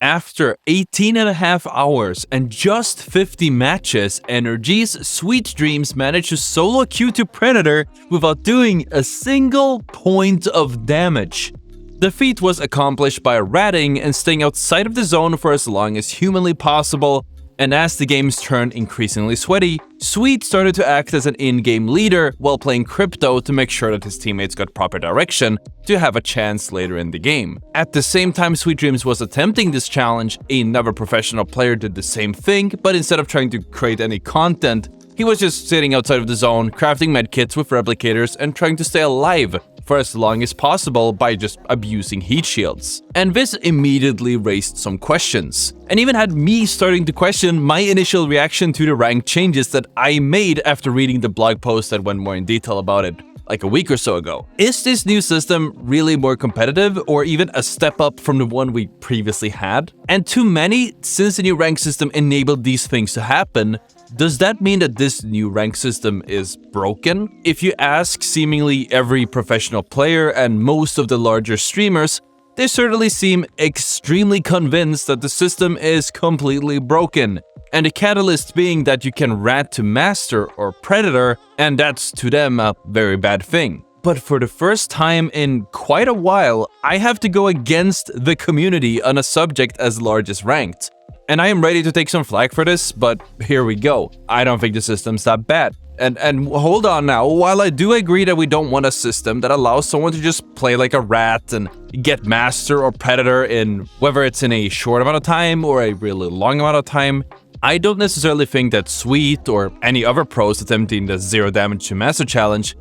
After 18.5 hours and just 50 matches, Energy's Sweet Dreams managed to solo queue to Predator without doing a single point of damage. The feat was accomplished by ratting and staying outside of the zone for as long as humanly possible, and as the games turned increasingly sweaty, Sweet started to act as an in-game leader while playing Crypto to make sure that his teammates got proper direction to have a chance later in the game. At the same time Sweet Dreams was attempting this challenge, another professional player did the same thing, but instead of trying to create any content, he was just sitting outside of the zone, crafting medkits with replicators and trying to stay alive for as long as possible by just abusing heat shields. And this immediately raised some questions, and even had me starting to question my initial reaction to the rank changes that I made after reading the blog post that went more in detail about it like a week or so ago. Is this new system really more competitive or even a step up from the one we previously had? And to many, since the new rank system enabled these things to happen, does that mean that this new rank system is broken? If you ask seemingly every professional player and most of the larger streamers, they certainly seem extremely convinced that the system is completely broken. And the catalyst being that you can rat to Master or Predator, and that's to them a very bad thing. But for the first time in quite a while, I have to go against the community on a subject as large as ranked. And I am ready to take some flack for this, but here we go. I don't think the system's that bad. And hold on now, while I do agree that we don't want a system that allows someone to just play like a rat and get Master or Predator in whether it's in a short amount of time or a really long amount of time, I don't necessarily think that Sweet or any other pros attempting the 0 damage to Master challenge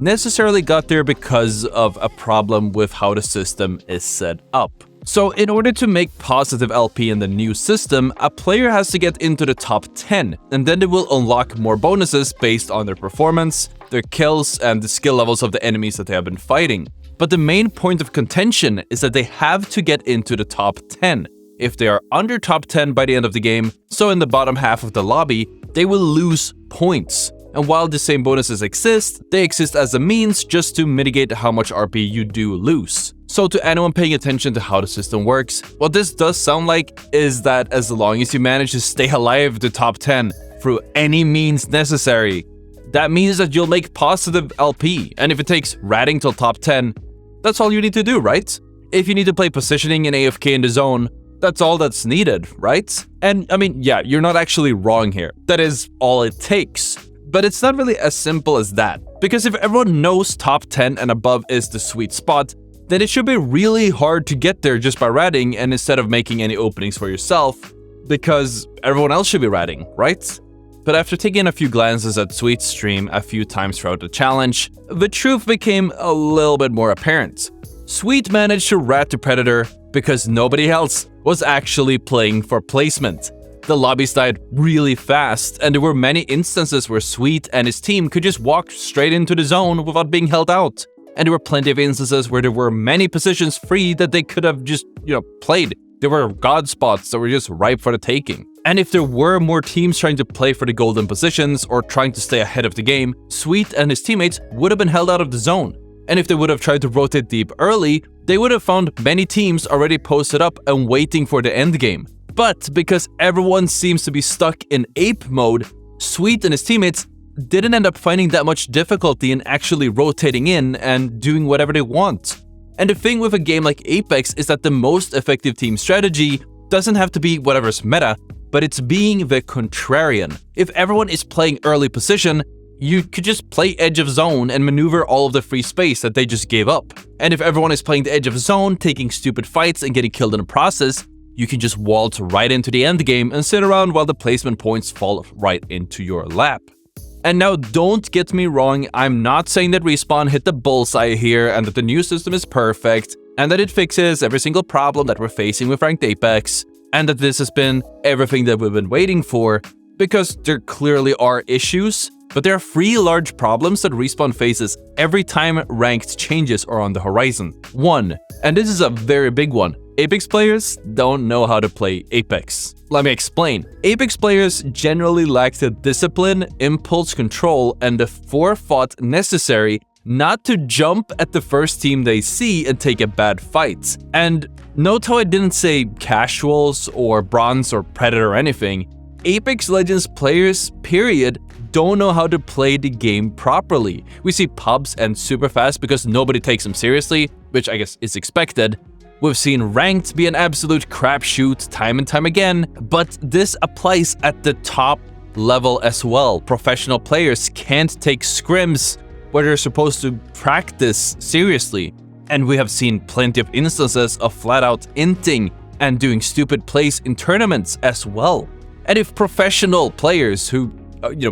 necessarily got there because of a problem with how the system is set up. So in order to make positive LP in the new system, a player has to get into the top 10, and then they will unlock more bonuses based on their performance, their kills, and the skill levels of the enemies that they have been fighting. But the main point of contention is that they have to get into the top 10. If they are under top 10 by the end of the game, so in the bottom half of the lobby, they will lose points. And while the same bonuses exist, they exist as a means just to mitigate how much RP you do lose. So to anyone paying attention to how the system works, what this does sound like is that as long as you manage to stay alive to top 10 through any means necessary, that means that you'll make positive LP. And if it takes ratting till top 10, that's all you need to do, right? If you need to play positioning and AFK in the zone, that's all that's needed, right? And I mean, yeah, you're not actually wrong here. That is all it takes. But it's not really as simple as that, because if everyone knows top 10 and above is the sweet spot, then it should be really hard to get there just by ratting and instead of making any openings for yourself, because everyone else should be ratting, right? But after taking a few glances at Sweet's stream a few times throughout the challenge, the truth became a little bit more apparent. Sweet managed to rat to Predator because nobody else was actually playing for placement. The lobbies died really fast, and there were many instances where Sweet and his team could just walk straight into the zone without being held out. And there were plenty of instances where there were many positions free that they could have just, played. There were god spots that were just ripe for the taking. And if there were more teams trying to play for the golden positions or trying to stay ahead of the game, Sweet and his teammates would have been held out of the zone. And if they would have tried to rotate deep early, they would have found many teams already posted up and waiting for the end game. But because everyone seems to be stuck in ape mode, Sweet and his teammates didn't end up finding that much difficulty in actually rotating in and doing whatever they want. And the thing with a game like Apex is that the most effective team strategy doesn't have to be whatever's meta, but it's being the contrarian. If everyone is playing early position, you could just play edge of zone and maneuver all of the free space that they just gave up. And if everyone is playing the edge of zone, taking stupid fights and getting killed in the process, you can just waltz right into the end game and sit around while the placement points fall right into your lap. And now don't get me wrong, I'm not saying that Respawn hit the bullseye here and that the new system is perfect, and that it fixes every single problem that we're facing with Ranked Apex, and that this has been everything that we've been waiting for, because there clearly are issues, but there are 3 large problems that Respawn faces every time ranked changes are on the horizon. 1, and this is a very big one, Apex players don't know how to play Apex. Let me explain. Apex players generally lack the discipline, impulse control, and the forethought necessary not to jump at the first team they see and take a bad fight. And note how I didn't say casuals or bronze or predator or anything. Apex Legends players, period, don't know how to play the game properly. We see pubs end super fast because nobody takes them seriously, which I guess is expected. We've seen ranked be an absolute crapshoot time and time again, but this applies at the top level as well. Professional players can't take scrims where they're supposed to practice seriously. And we have seen plenty of instances of flat-out inting and doing stupid plays in tournaments as well. And if professional players who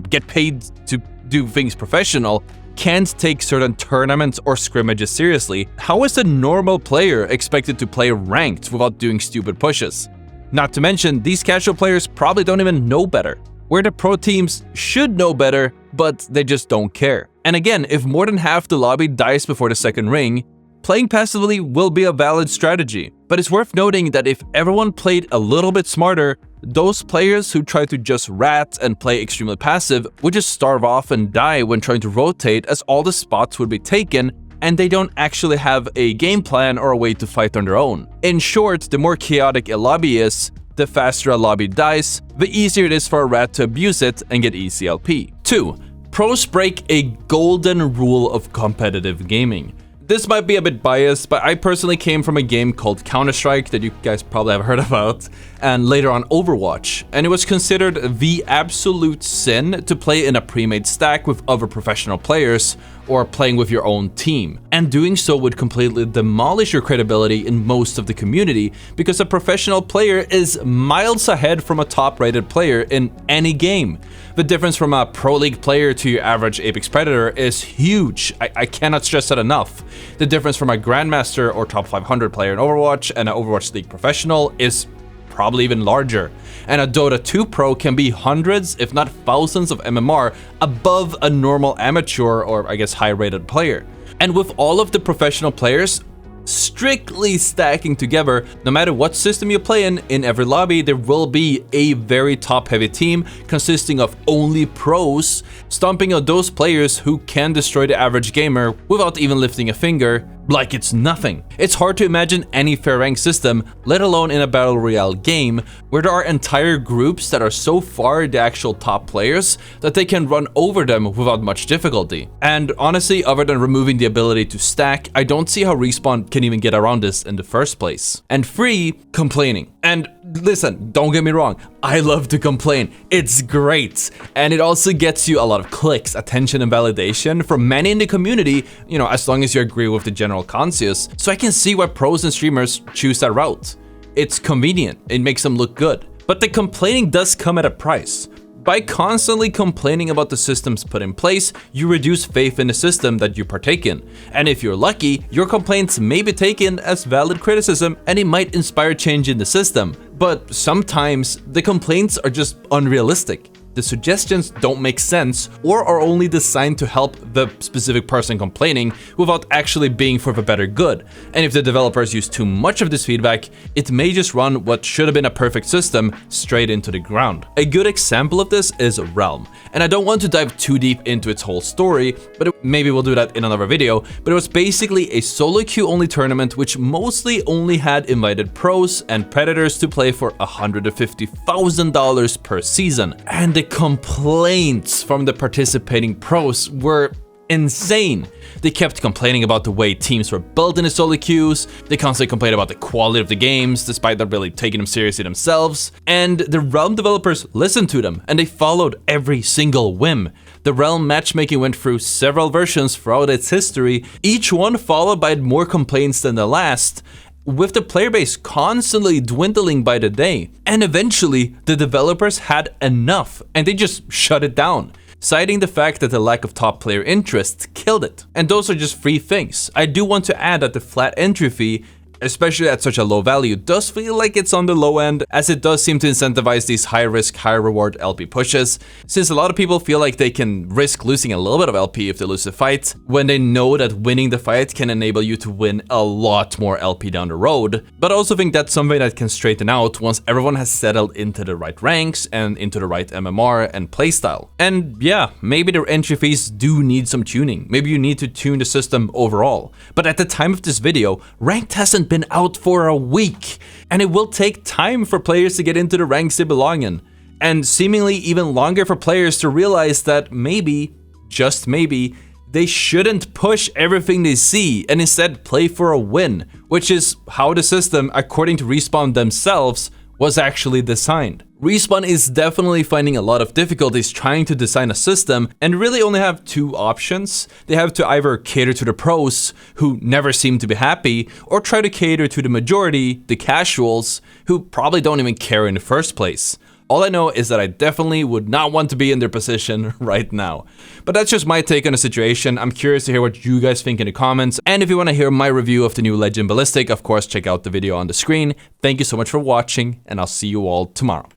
get paid to do things professional can't take certain tournaments or scrimmages seriously, how is a normal player expected to play ranked without doing stupid pushes? Not to mention, these casual players probably don't even know better, where the pro teams should know better, but they just don't care. And again, if more than half the lobby dies before the second ring, playing passively will be a valid strategy. But it's worth noting that if everyone played a little bit smarter, those players who try to just rat and play extremely passive would just starve off and die when trying to rotate, as all the spots would be taken and they don't actually have a game plan or a way to fight on their own. In short, the more chaotic a lobby is, the faster a lobby dies, the easier it is for a rat to abuse it and get easy LP. 2. Pros break a golden rule of competitive gaming. This might be a bit biased, but I personally came from a game called Counter-Strike that you guys probably have heard about, and later on Overwatch, and it was considered the absolute sin to play in a pre-made stack with other professional players or playing with your own team. And doing so would completely demolish your credibility in most of the community, because a professional player is miles ahead from a top-rated player in any game. The difference from a Pro League player to your average Apex Predator is huge. I cannot stress that enough. The difference from a Grandmaster or top 500 player in Overwatch and an Overwatch League professional is probably even larger. And a Dota 2 pro can be hundreds, if not thousands of MMR above a normal amateur or I guess high-rated player. And with all of the professional players strictly stacking together, no matter what system you play in every lobby, there will be a very top-heavy team consisting of only pros, stomping on those players who can destroy the average gamer without even lifting a finger, like it's nothing. It's hard to imagine any fair rank system, let alone in a battle royale game, where there are entire groups that are so far the actual top players that they can run over them without much difficulty. And honestly, other than removing the ability to stack, I don't see how Respawn can even get around this in the first place. And 3, complaining. And listen, don't get me wrong, I love to complain. It's great. And it also gets you a lot of clicks, attention, and validation from many in the community, as long as you agree with the general consensus. So I can see why pros and streamers choose that route. It's convenient, it makes them look good. But the complaining does come at a price. By constantly complaining about the systems put in place, you reduce faith in the system that you partake in. And if you're lucky, your complaints may be taken as valid criticism and it might inspire change in the system. But sometimes the complaints are just unrealistic. The suggestions don't make sense or are only designed to help the specific person complaining without actually being for the better good. And if the developers use too much of this feedback, it may just run what should have been a perfect system straight into the ground. A good example of this is Realm. And I don't want to dive too deep into its whole story, but maybe we'll do that in another video. But it was basically a solo queue only tournament which mostly only had invited pros and predators to play for $150,000 per season. And the complaints from the participating pros were insane. They kept complaining about the way teams were built in the solo queues, they constantly complained about the quality of the games despite not really taking them seriously themselves, and the Realm developers listened to them and they followed every single whim. The Realm matchmaking went through several versions throughout its history, each one followed by more complaints than the last, with the player base constantly dwindling by the day. And eventually, the developers had enough and they just shut it down, citing the fact that the lack of top player interest killed it. And those are just 3 things. I do want to add that the flat entry fee especially at such a low value, does feel like it's on the low end, as it does seem to incentivize these high risk, high reward LP pushes, since a lot of people feel like they can risk losing a little bit of LP if they lose the fight, when they know that winning the fight can enable you to win a lot more LP down the road. But I also think that's something that can straighten out once everyone has settled into the right ranks and into the right MMR and playstyle. And yeah, maybe their entry fees do need some tuning. Maybe you need to tune the system overall. But at the time of this video, Ranked hasn't been out for a week, and it will take time for players to get into the ranks they belong in, and seemingly even longer for players to realize that maybe, just maybe, they shouldn't push everything they see and instead play for a win, which is how the system, according to Respawn themselves, was actually designed. Respawn is definitely finding a lot of difficulties trying to design a system and really only have two options. They have to either cater to the pros, who never seem to be happy, or try to cater to the majority, the casuals, who probably don't even care in the first place. All I know is that I definitely would not want to be in their position right now. But that's just my take on the situation. I'm curious to hear what you guys think in the comments. And if you want to hear my review of the new Legend Ballistic, of course, check out the video on the screen. Thank you so much for watching, and I'll see you all tomorrow.